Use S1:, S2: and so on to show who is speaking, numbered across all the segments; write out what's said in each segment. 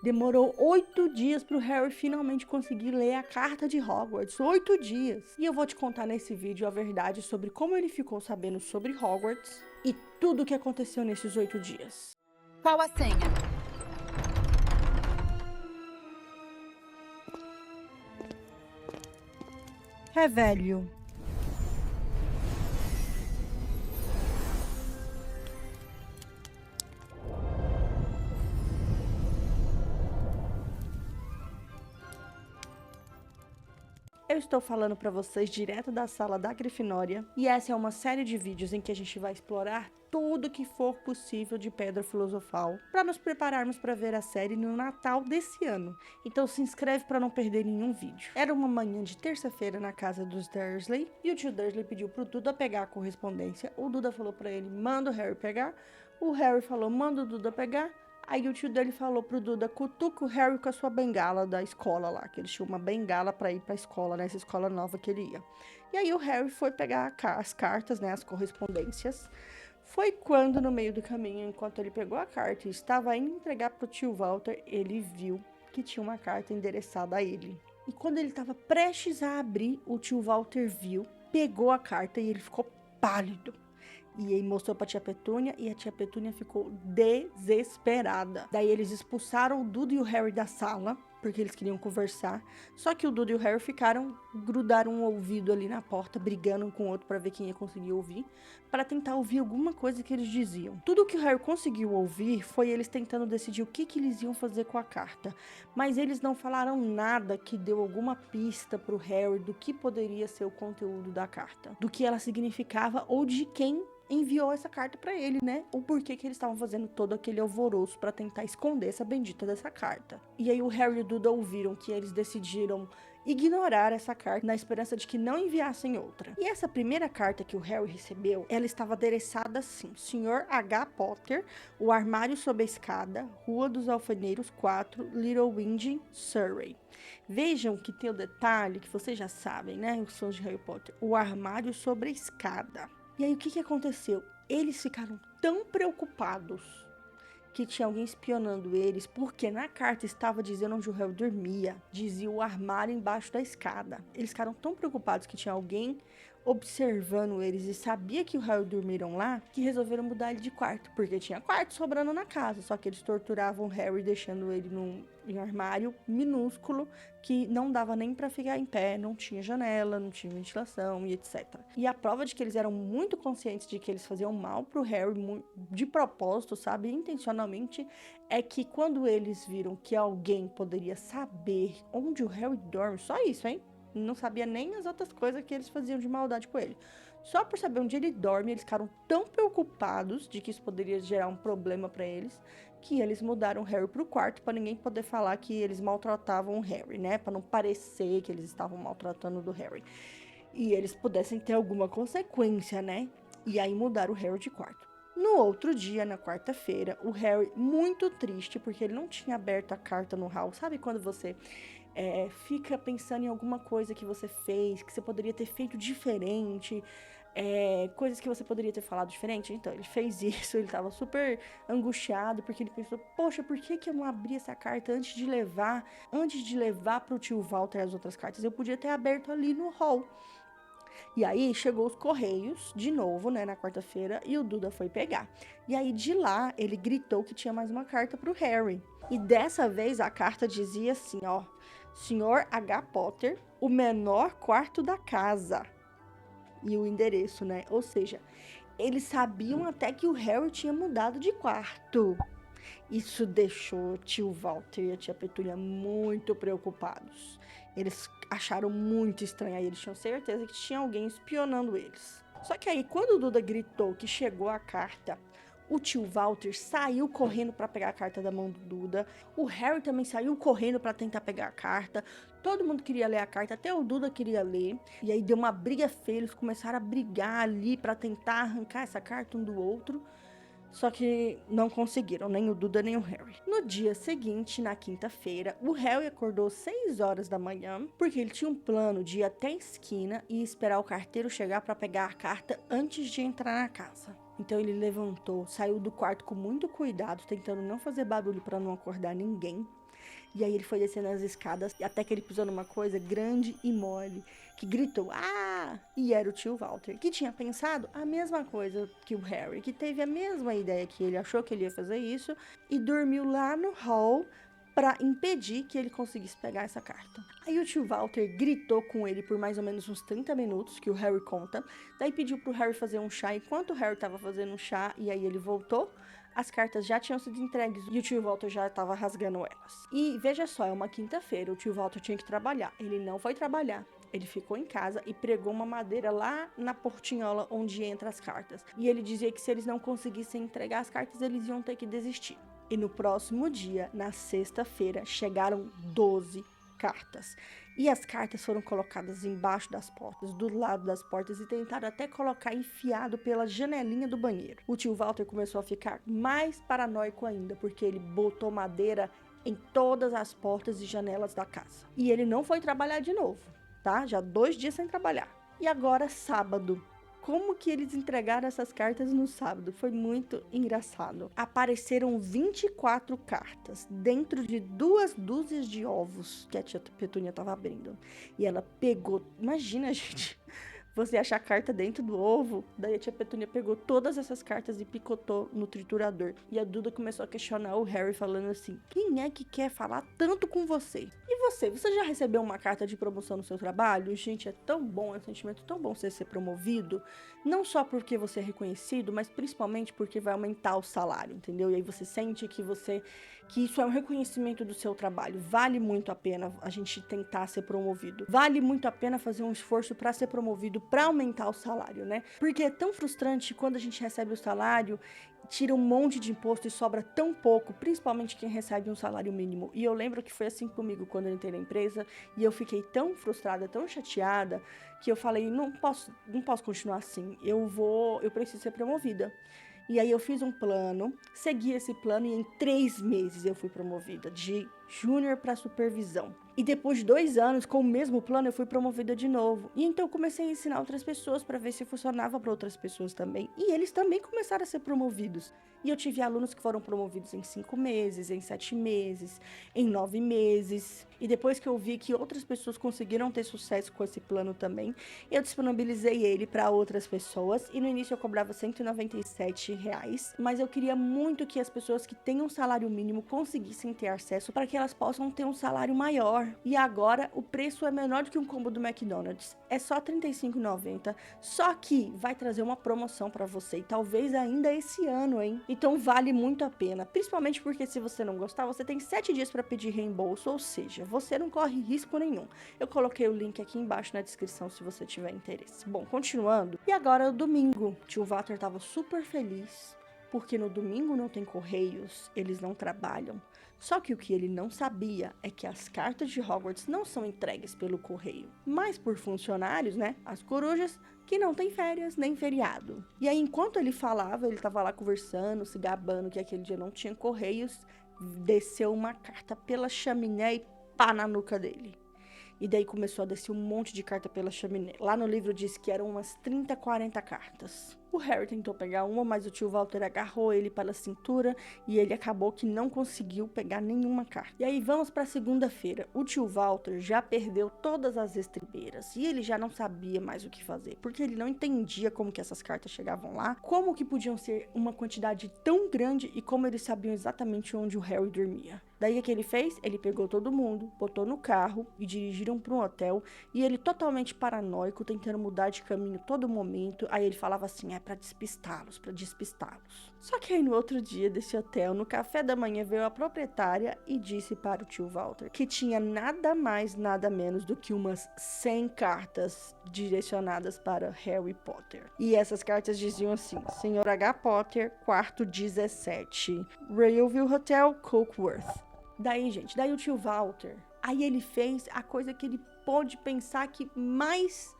S1: Demorou 8 dias para o Harry finalmente conseguir ler a carta de Hogwarts. 8 dias! E eu vou te contar nesse vídeo a verdade sobre como ele ficou sabendo sobre Hogwarts e tudo o que aconteceu nesses 8 dias.
S2: Qual a senha?
S1: Revelio. Eu estou falando para vocês direto da sala da Grifinória e essa é uma série de vídeos em que a gente vai explorar tudo que for possível de Pedra Filosofal para nos prepararmos para ver a série no Natal desse ano. Então se inscreve para não perder nenhum vídeo. Era uma manhã de terça-feira na casa dos Dursley e o tio Dursley pediu pro Duda pegar a correspondência. O Duda falou para ele, manda o Harry pegar. O Harry falou, manda o Duda pegar. Aí o tio dele falou pro Duda, cutuca o Harry com a sua bengala da escola lá, que eles tinham uma bengala pra ir pra escola, nessa escola nova que ele ia. E aí o Harry foi pegar as cartas, né, as correspondências. Foi quando, no meio do caminho, enquanto ele pegou a carta e estava indo entregar pro tio Walter, ele viu que tinha uma carta endereçada a ele. E quando ele estava prestes a abrir, o tio Walter viu, pegou a carta e ele ficou pálido. E aí mostrou pra tia Petúnia e a tia Petúnia ficou desesperada. Daí eles expulsaram o Duda e o Harry da sala, porque eles queriam conversar. Só que o Duda e o Harry grudaram um ouvido ali na porta, brigando um com o outro pra ver quem ia conseguir ouvir, pra tentar ouvir alguma coisa que eles diziam. Tudo que o Harry conseguiu ouvir foi eles tentando decidir o que eles iam fazer com a carta. Mas eles não falaram nada que deu alguma pista pro Harry do que poderia ser o conteúdo da carta, do que ela significava ou de quem enviou essa carta pra ele, né? O porquê que eles estavam fazendo todo aquele alvoroço pra tentar esconder essa bendita dessa carta. E aí o Harry e o Duda ouviram que eles decidiram ignorar essa carta na esperança de que não enviassem outra. E essa primeira carta que o Harry recebeu, ela estava adereçada assim: Sr. H. Potter, o armário sob a escada, Rua dos Alfeneiros 4, Little Winging, Surrey. Vejam que tem o detalhe que vocês já sabem, né? Os fãs de Harry Potter. O armário sobre a escada. E aí o que aconteceu? Eles ficaram tão preocupados que tinha alguém espionando eles, porque na carta estava dizendo onde o Harry dormia, dizia o armário embaixo da escada. Eles ficaram tão preocupados que tinha alguém observando eles e sabia que o Harry dormiram lá, que resolveram mudar ele de quarto, porque tinha quarto sobrando na casa, só que eles torturavam o Harry deixando ele em um armário minúsculo que não dava nem pra ficar em pé, não tinha janela, não tinha ventilação e etc. E a prova de que eles eram muito conscientes de que eles faziam mal pro Harry de propósito, sabe, intencionalmente, é que quando eles viram que alguém poderia saber onde o Harry dorme, só isso, hein? Não sabia nem as outras coisas que eles faziam de maldade com ele. Só por saber onde ele dorme, eles ficaram tão preocupados de que isso poderia gerar um problema pra eles, que eles mudaram o Harry pro quarto pra ninguém poder falar que eles maltratavam o Harry, né? Pra não parecer que eles estavam maltratando do Harry. E eles pudessem ter alguma consequência, né? E aí mudaram o Harry de quarto. No outro dia, na quarta-feira, o Harry, muito triste, porque ele não tinha aberto a carta no hall. Sabe quando você fica pensando em alguma coisa que você fez, que você poderia ter feito diferente, coisas que você poderia ter falado diferente? Então, ele fez isso, ele tava super angustiado, porque ele pensou, poxa, por que eu não abri essa carta antes de levar pro tio Walter as outras cartas? Eu podia ter aberto ali no hall. E aí chegou os correios de novo, né, na quarta-feira, e o Duda foi pegar. E aí de lá ele gritou que tinha mais uma carta pro Harry. E dessa vez a carta dizia assim, ó: Sr. H. Potter, o menor quarto da casa. E o endereço, né? Ou seja, eles sabiam até que o Harry tinha mudado de quarto. Isso deixou o tio Walter e a tia Petúnia muito preocupados. Eles acharam muito estranho, aí eles tinham certeza que tinha alguém espionando eles. Só que aí, quando o Duda gritou que chegou a carta, o tio Walter saiu correndo para pegar a carta da mão do Duda. O Harry também saiu correndo para tentar pegar a carta. Todo mundo queria ler a carta, até o Duda queria ler. E aí deu uma briga feia, eles começaram a brigar ali para tentar arrancar essa carta um do outro. Só que não conseguiram, nem o Duda nem o Harry. No dia seguinte, na quinta-feira, o Harry acordou 6 horas da manhã, porque ele tinha um plano de ir até a esquina e esperar o carteiro chegar para pegar a carta antes de entrar na casa. Então ele levantou, saiu do quarto com muito cuidado, tentando não fazer barulho para não acordar ninguém. E aí ele foi descendo as escadas, até que ele pisou numa coisa grande e mole, que gritou, ah! E era o tio Walter, que tinha pensado a mesma coisa que o Harry, que teve a mesma ideia que ele, achou que ele ia fazer isso, e dormiu lá no hall para impedir que ele conseguisse pegar essa carta. Aí o tio Walter gritou com ele por mais ou menos uns 30 minutos, que o Harry conta, daí pediu pro Harry fazer um chá, enquanto o Harry tava fazendo um chá, e aí ele voltou, as cartas já tinham sido entregues e o tio Walter já estava rasgando elas. E veja só, é uma quinta-feira, o tio Walter tinha que trabalhar. Ele não foi trabalhar. Ele ficou em casa e pregou uma madeira lá na portinhola onde entra as cartas. E ele dizia que se eles não conseguissem entregar as cartas, eles iam ter que desistir. E no próximo dia, na sexta-feira, chegaram 12 cartas. E as cartas foram colocadas embaixo das portas, do lado das portas, e tentaram até colocar enfiado pela janelinha do banheiro. O tio Walter começou a ficar mais paranoico ainda, porque ele botou madeira em todas as portas e janelas da casa. E ele não foi trabalhar de novo, tá? Já 2 dias sem trabalhar. E agora, sábado. Como que eles entregaram essas cartas no sábado? Foi muito engraçado. Apareceram 24 cartas dentro de 2 dúzias de ovos que a tia Petúnia estava abrindo. E ela pegou... Imagina, gente... Você achar carta dentro do ovo, daí a tia Petúnia pegou todas essas cartas e picotou no triturador. E a Duda começou a questionar o Harry, falando assim, quem é que quer falar tanto com você? E você já recebeu uma carta de promoção no seu trabalho? Gente, é tão bom, é um sentimento tão bom você ser promovido, não só porque você é reconhecido, mas principalmente porque vai aumentar o salário, entendeu? E aí você sente que isso é um reconhecimento do seu trabalho. Vale muito a pena a gente tentar ser promovido. Vale muito a pena fazer um esforço para ser promovido, para aumentar o salário, né? Porque é tão frustrante quando a gente recebe o salário, tira um monte de imposto e sobra tão pouco, principalmente quem recebe um salário mínimo. E eu lembro que foi assim comigo quando eu entrei na empresa, e eu fiquei tão frustrada, tão chateada, que eu falei, não posso continuar assim. Eu preciso ser promovida. E aí eu fiz um plano, segui esse plano e em 3 meses eu fui promovida de júnior para supervisão. E depois de 2 anos, com o mesmo plano, eu fui promovida de novo. E então eu comecei a ensinar outras pessoas para ver se funcionava para outras pessoas também. E eles também começaram a ser promovidos. E eu tive alunos que foram promovidos em 5 meses, em 7 meses, em 9 meses. E depois que eu vi que outras pessoas conseguiram ter sucesso com esse plano também, eu disponibilizei ele para outras pessoas. E no início eu cobrava R$197, mas eu queria muito que as pessoas que têm um salário mínimo conseguissem ter acesso para que elas possam ter um salário maior. E agora o preço é menor do que um combo do McDonald's. É só R$35,90. Só que vai trazer uma promoção para você. E talvez ainda esse ano, hein? Então vale muito a pena. Principalmente porque se você não gostar, você tem 7 dias para pedir reembolso. Ou seja, você não corre risco nenhum. Eu coloquei o link aqui embaixo na descrição se você tiver interesse. Bom, continuando. E agora é o domingo. Tio Walter tava super feliz. Porque no domingo não tem correios. Eles não trabalham. Só que o que ele não sabia é que as cartas de Hogwarts não são entregues pelo correio, mas por funcionários, né? As corujas que não tem férias nem feriado. E aí, enquanto ele falava, ele tava lá conversando, se gabando que aquele dia não tinha correios, desceu uma carta pela chaminé e pá na nuca dele. E daí começou a descer um monte de carta pela chaminé. Lá no livro diz que eram umas 30, 40 cartas. O Harry tentou pegar uma, mas o tio Walter agarrou ele pela cintura e ele acabou que não conseguiu pegar nenhuma carta. E aí vamos para segunda-feira. O tio Walter já perdeu todas as estribeiras e ele já não sabia mais o que fazer, porque ele não entendia como que essas cartas chegavam lá, como que podiam ser uma quantidade tão grande e como eles sabiam exatamente onde o Harry dormia. Daí o que ele fez? Ele pegou todo mundo, botou no carro e dirigiram para um hotel, e ele totalmente paranoico, tentando mudar de caminho todo momento. Aí ele falava assim, para despistá-los, para despistá-los. Só que aí no outro dia desse hotel, no café da manhã, veio a proprietária e disse para o tio Walter que tinha nada mais, nada menos do que umas 100 cartas direcionadas para Harry Potter. E essas cartas diziam assim, Sr. H. Potter, quarto 17, Railville Hotel, Cokeworth. Daí, gente, daí o tio Walter, aí ele fez a coisa que ele pôde pensar que mais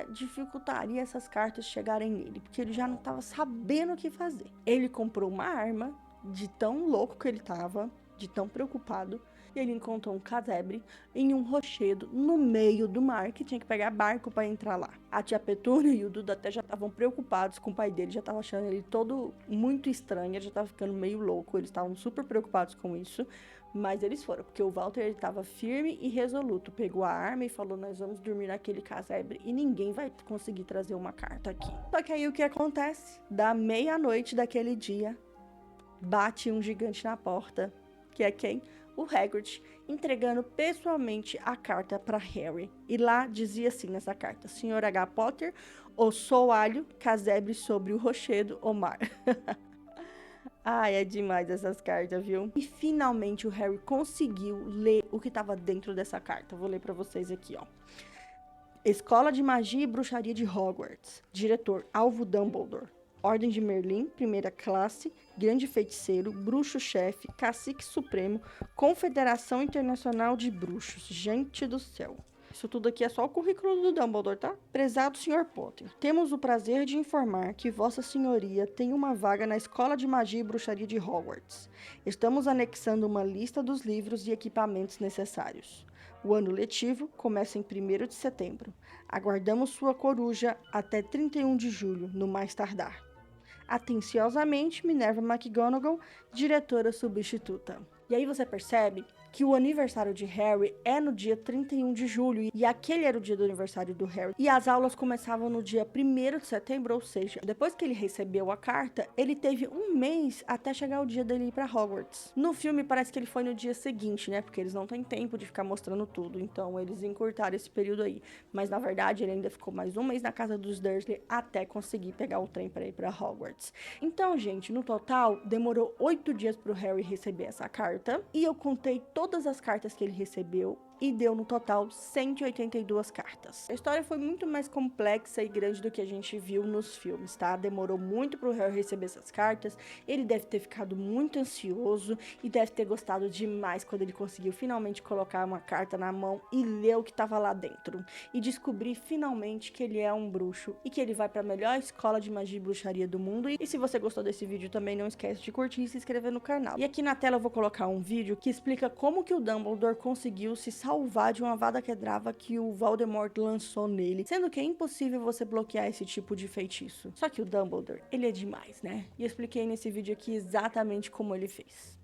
S1: dificultaria essas cartas chegarem nele, porque ele já não estava sabendo o que fazer. Ele comprou uma arma, de tão louco que ele estava, de tão preocupado, e ele encontrou um casebre em um rochedo no meio do mar, que tinha que pegar barco para entrar lá. A tia Petúnia e o Duda até já estavam preocupados com o pai dele, já estavam achando ele todo muito estranho, ele já estava ficando meio louco, eles estavam super preocupados com isso. Mas eles foram, porque o Walter estava firme e resoluto. Pegou a arma e falou, nós vamos dormir naquele casebre e ninguém vai conseguir trazer uma carta aqui. Só que aí o que acontece? Da meia-noite daquele dia, bate um gigante na porta, que é quem? O Hagrid, entregando pessoalmente a carta para Harry. E lá dizia assim nessa carta, Sr. H. Potter, o soalho, casebre sobre o rochedo, o mar. Ai, é demais essas cartas, viu? E finalmente o Harry conseguiu ler o que estava dentro dessa carta. Vou ler para vocês aqui, ó. Escola de Magia e Bruxaria de Hogwarts. Diretor Alvo Dumbledore. Ordem de Merlin, primeira classe, grande feiticeiro, bruxo-chefe, cacique supremo, Confederação Internacional de Bruxos. Gente do céu. Isso tudo aqui é só o currículo do Dumbledore, tá? Prezado Sr. Potter, temos o prazer de informar que Vossa Senhoria tem uma vaga na Escola de Magia e Bruxaria de Hogwarts. Estamos anexando uma lista dos livros e equipamentos necessários. O ano letivo começa em 1º de setembro. Aguardamos sua coruja até 31 de julho, no mais tardar. Atenciosamente, Minerva McGonagall, diretora substituta. E aí você percebe que o aniversário de Harry é no dia 31 de julho, e aquele era o dia do aniversário do Harry. E as aulas começavam no dia 1º de setembro, ou seja, depois que ele recebeu a carta, ele teve um mês até chegar o dia dele ir pra Hogwarts. No filme parece que ele foi no dia seguinte, né, porque eles não têm tempo de ficar mostrando tudo, então eles encurtaram esse período aí. Mas na verdade ele ainda ficou mais um mês na casa dos Dursley até conseguir pegar o trem para ir pra Hogwarts. Então, gente, no total demorou 8 dias pro Harry receber essa carta, e eu contei todas as cartas que ele recebeu e deu no total 182 cartas. A história foi muito mais complexa e grande do que a gente viu nos filmes, tá? Demorou muito pro Harry receber essas cartas, ele deve ter ficado muito ansioso e deve ter gostado demais quando ele conseguiu finalmente colocar uma carta na mão e ler o que tava lá dentro. E descobrir finalmente que ele é um bruxo e que ele vai pra melhor escola de magia e bruxaria do mundo. E se você gostou desse vídeo também, não esquece de curtir e se inscrever no canal. E aqui na tela eu vou colocar um vídeo que explica como que o Dumbledore conseguiu se salvar de uma Avada Kedavra que o Voldemort lançou nele, sendo que é impossível você bloquear esse tipo de feitiço. Só que o Dumbledore, ele é demais, né? E eu expliquei nesse vídeo aqui exatamente como ele fez.